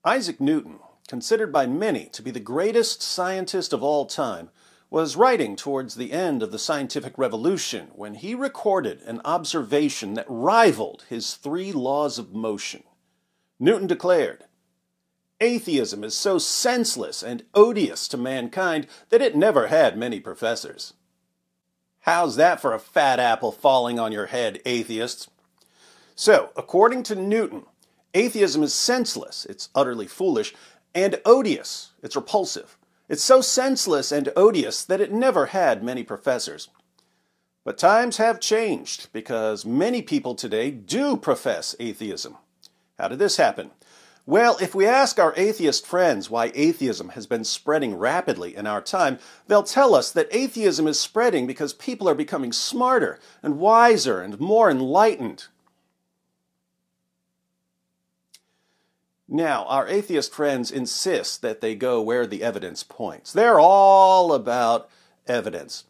Isaac Newton, considered by many to be the greatest scientist of all time, was writing towards the end of the scientific revolution when he recorded an observation that rivaled his 3 laws of motion. Newton declared, "Atheism is so senseless and odious to mankind that it never had many professors." How's that for a fat apple falling on your head, atheists? So, according to Newton, atheism is senseless, it's utterly foolish, and odious, it's repulsive. It's so senseless and odious that it never had many professors. But times have changed because many people today do profess atheism. How did this happen? Well, if we ask our atheist friends why atheism has been spreading rapidly in our time, they'll tell us that atheism is spreading because people are becoming smarter and wiser and more enlightened. Now, our atheist friends insist that they go where the evidence points. They're all about evidence.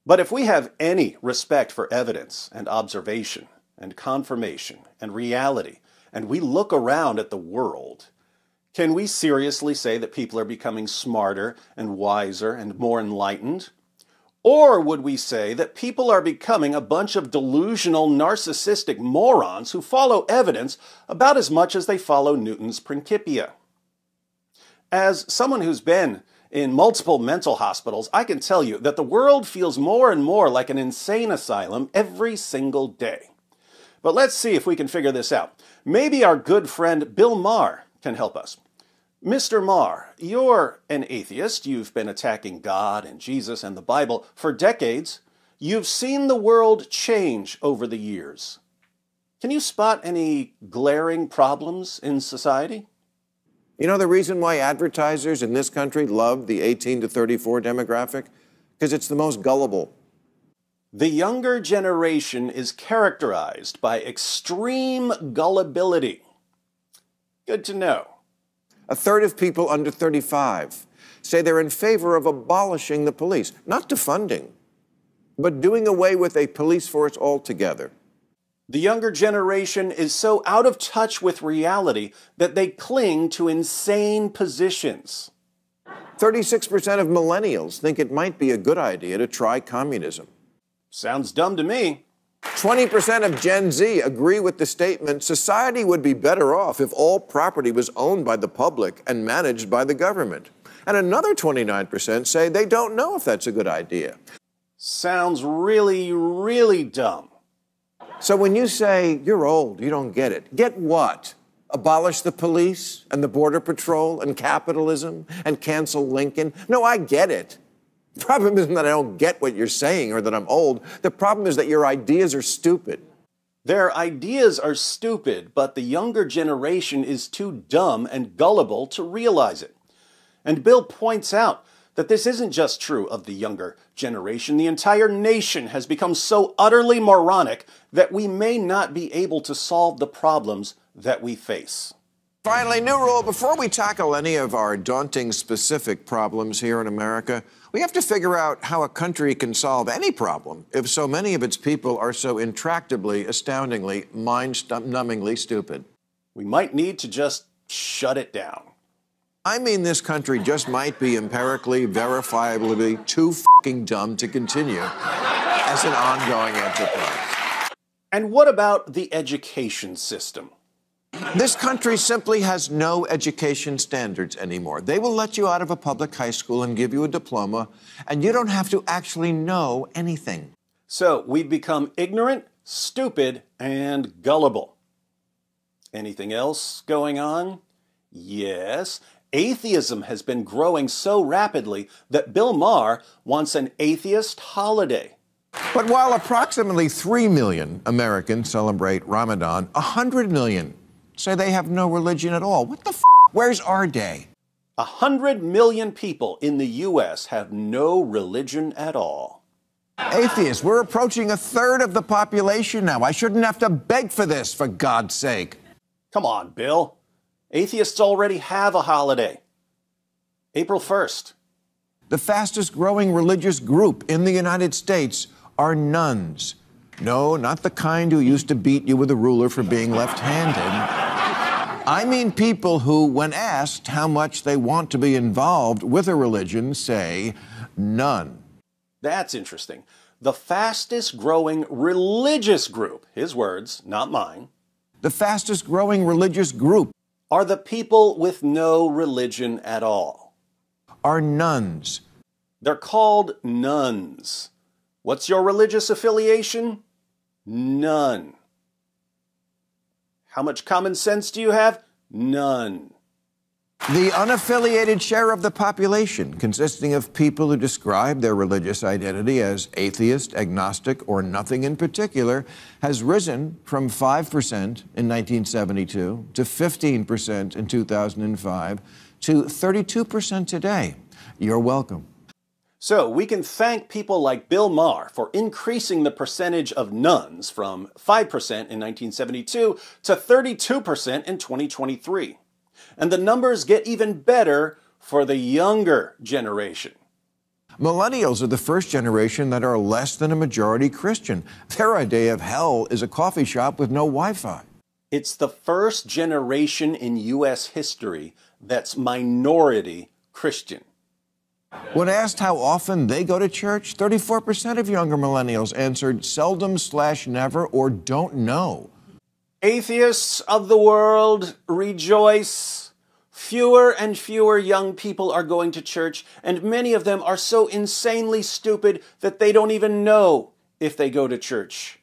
But if we have any respect for evidence and observation and confirmation and reality, and we look around at the world, can we seriously say that people are becoming smarter and wiser and more enlightened? Or would we say that people are becoming a bunch of delusional, narcissistic morons who follow evidence about as much as they follow Newton's Principia? As someone who's been in multiple mental hospitals, I can tell you that the world feels more and more like an insane asylum every single day. But let's see if we can figure this out. Maybe our good friend Bill Maher can help us. Mr. Maher, you're an atheist. You've been attacking God and Jesus and the Bible for decades. You've seen the world change over the years. Can you spot any glaring problems in society? You know the reason why advertisers in this country love the 18 to 34 demographic? Because it's the most gullible. The younger generation is characterized by extreme gullibility. Good to know. A third of people under 35 say they're in favor of abolishing the police, not defunding, but doing away with a police force altogether. The younger generation is so out of touch with reality that they cling to insane positions. 36% of millennials think it might be a good idea to try communism. Sounds dumb to me. 20% of Gen Z agree with the statement, society would be better off if all property was owned by the public and managed by the government. And another 29% say they don't know if that's a good idea. Sounds really, really dumb. So when you say, you're old, you don't get it, get what? Abolish the police and the border patrol and capitalism and cancel Lincoln? No, I get it. The problem isn't that I don't get what you're saying or that I'm old. The problem is that your ideas are stupid. Their ideas are stupid, but the younger generation is too dumb and gullible to realize it. And Bill points out that this isn't just true of the younger generation. The entire nation has become so utterly moronic that we may not be able to solve the problems that we face. Finally, new rule, before we tackle any of our daunting specific problems here in America, we have to figure out how a country can solve any problem if so many of its people are so intractably, astoundingly, mind-numbingly stupid. We might need to just shut it down. I mean, this country just might be empirically, verifiably too fucking dumb to continue as an ongoing enterprise. And what about the education system? This country simply has no education standards anymore. They will let you out of a public high school and give you a diploma, and you don't have to actually know anything. So we've become ignorant, stupid, and gullible. Anything else going on? Yes. Atheism has been growing so rapidly that Bill Maher wants an atheist holiday. But while approximately 3 million Americans celebrate Ramadan, 100 million say they have no religion at all. What the f***? Where's our day? 100 million people in the U.S. have no religion at all. Atheists, we're approaching a third of the population now. I shouldn't have to beg for this, for God's sake. Come on, Bill. Atheists already have a holiday. April 1st. The fastest growing religious group in the United States are nuns. No, not the kind who used to beat you with a ruler for being left-handed. I mean people who, when asked how much they want to be involved with a religion, say none. That's interesting. The fastest growing religious group, his words, not mine, The fastest growing religious group are the people with no religion at all. are nuns. They're called nuns. What's your religious affiliation? None. How much common sense do you have? None. The unaffiliated share of the population, consisting of people who describe their religious identity as atheist, agnostic, or nothing in particular, has risen from 5% in 1972 to 15% in 2005 to 32% today. You're welcome. So we can thank people like Bill Maher for increasing the percentage of nuns from 5% in 1972 to 32% in 2023. And the numbers get even better for the younger generation. Millennials are the first generation that are less than a majority Christian. Their idea of hell is a coffee shop with no Wi-Fi. It's the first generation in U.S. history that's minority Christian. When asked how often they go to church, 34% of younger millennials answered seldom/never or don't know. Atheists of the world, rejoice. Fewer and fewer young people are going to church, and many of them are so insanely stupid that they don't even know if they go to church.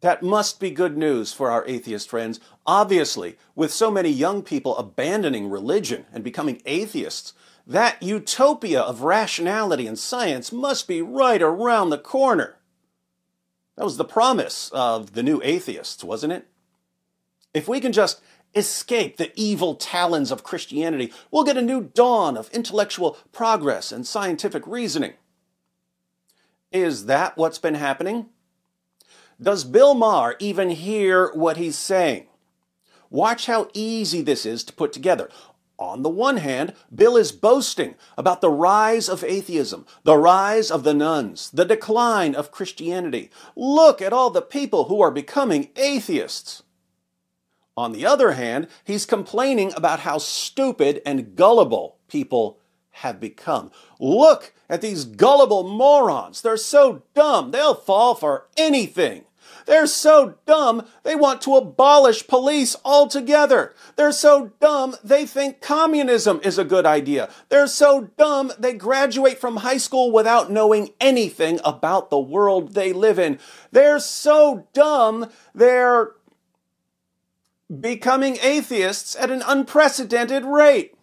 That must be good news for our atheist friends. Obviously, with so many young people abandoning religion and becoming atheists, that utopia of rationality and science must be right around the corner. That was the promise of the new atheists, wasn't it? If we can just escape the evil talons of Christianity, we'll get a new dawn of intellectual progress and scientific reasoning. Is that what's been happening? Does Bill Maher even hear what he's saying? Watch how easy this is to put together. On the one hand, Bill is boasting about the rise of atheism, the rise of the nuns, the decline of Christianity. Look at all the people who are becoming atheists. On the other hand, he's complaining about how stupid and gullible people have become. Look at these gullible morons. They're so dumb, they'll fall for anything. They're so dumb, they want to abolish police altogether. They're so dumb, they think communism is a good idea. They're so dumb, they graduate from high school without knowing anything about the world they live in. They're so dumb, they're becoming atheists at an unprecedented rate.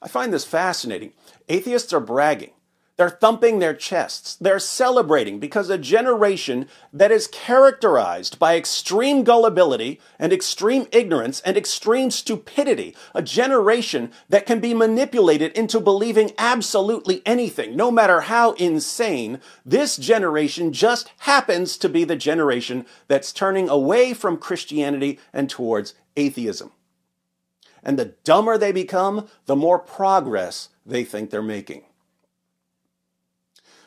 I find this fascinating. Atheists are bragging. They're thumping their chests. They're celebrating because a generation that is characterized by extreme gullibility and extreme ignorance and extreme stupidity, a generation that can be manipulated into believing absolutely anything, no matter how insane, this generation just happens to be the generation that's turning away from Christianity and towards atheism. And the dumber they become, the more progress they think they're making.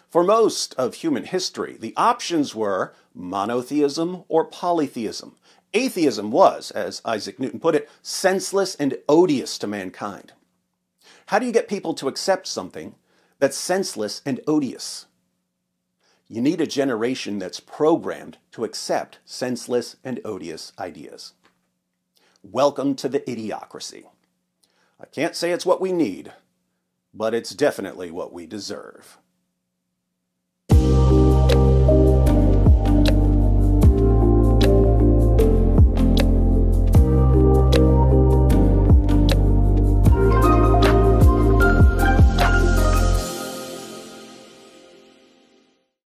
For most of human history, the options were monotheism or polytheism. Atheism was, as Isaac Newton put it, senseless and odious to mankind. How do you get people to accept something that's senseless and odious? You need a generation that's programmed to accept senseless and odious ideas. Welcome to the idiocracy. I can't say it's what we need, but it's definitely what we deserve.